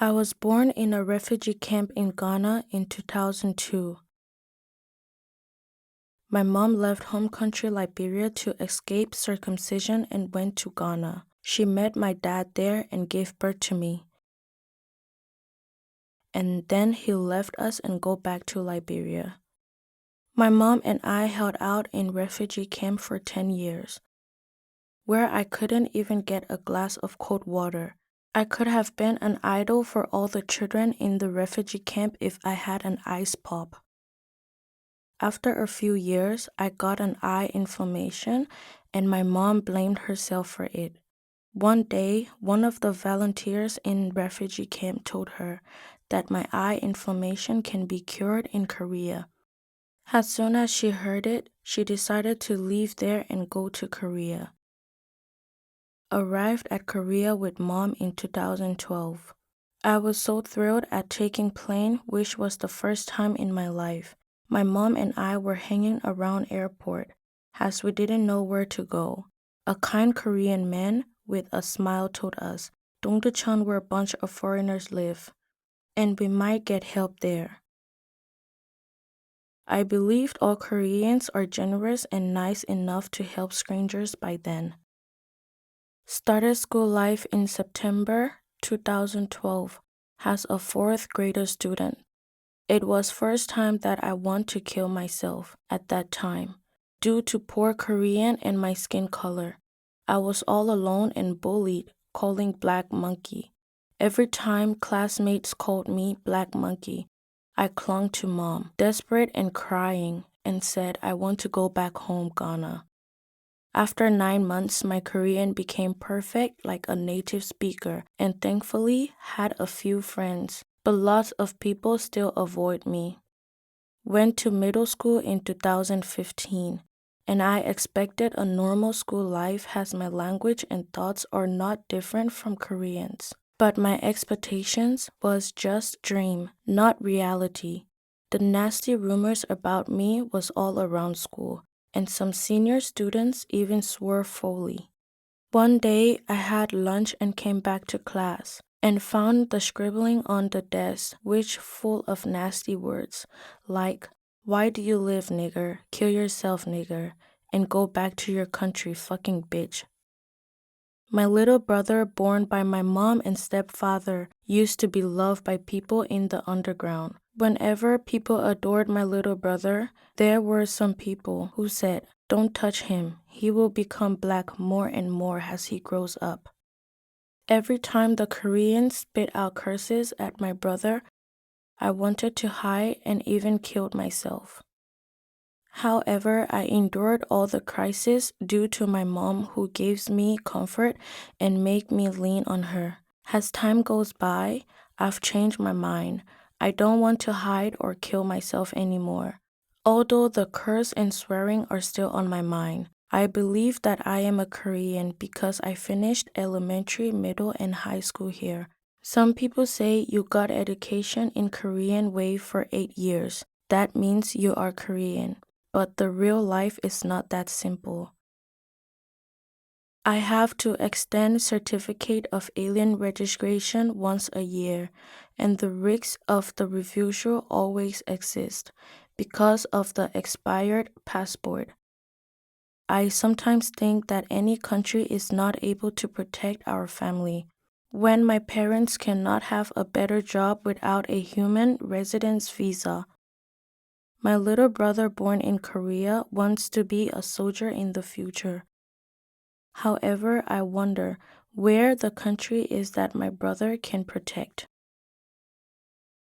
I was born in a refugee camp in Ghana in 2002. My mom left home country Liberia to escape circumcision and went to Ghana. She met my dad there and gave birth to me. And then he left us and go back to Liberia. My mom and I held out in refugee camp for 10 years, where I couldn't even get a glass of cold water. I could have been an idol for all the children in the refugee camp if I had an ice pop. After a few years, I got an eye inflammation and my mom blamed herself for it. One day, one of the volunteers in refugee camp told her that my eye inflammation can be cured in Korea. As soon as she heard it, she decided to leave there and go to Korea. Arrived at Korea with mom in 2012. I was so thrilled at taking plane, which was the first time in my life. My mom and I were hanging around airport, as we didn't know where to go. A kind Korean man with a smile told us, Dongducheon where a bunch of foreigners live, and we might get help there. I believed all Koreans are generous and nice enough to help strangers by then. Started school life in September 2012 as a 4th grader student. It was first time that I want to kill myself at that time. Due to poor Korean and my skin color, I was all alone and bullied, calling Black Monkey. Every time classmates called me Black Monkey, I clung to mom, desperate and crying, and said I want to go back home, Ghana. After 9 months, my Korean became perfect like a native speaker and thankfully had a few friends, but lots of people still avoid me. Went to middle school in 2015, and I expected a normal school life as my language and thoughts are not different from Koreans. But my expectations was just dream, not reality. The nasty rumors about me was all around school, and some senior students even swore fully. One day, I had lunch and came back to class and found the scribbling on the desk, which full of nasty words like, "Why do you live, nigger? Kill yourself, nigger, and go back to your country, fucking bitch." My little brother, born by my mom and stepfather, used to be loved by people in the underground. Whenever people adored my little brother, there were some people who said, "Don't touch him, he will become black more and more as he grows up." Every time the Koreans spit out curses at my brother, I wanted to hide and even killed myself. However, I endured all the crises due to my mom who gives me comfort and make me lean on her. As time goes by, I've changed my mind. I don't want to hide or kill myself anymore. Although the curse and swearing are still on my mind, I believe that I am a Korean because I finished elementary, middle, and high school here. Some people say you got education in Korean way for 8 years. That means you are Korean. But the real life is not that simple. I have to extend certificate of alien registration once a year, and the risk of the refusal always exists because of the expired passport. I sometimes think that any country is not able to protect our family. When my parents cannot have a better job without a human residence visa. My little brother born in Korea wants to be a soldier in the future. However, I wonder where the country is that my brother can protect.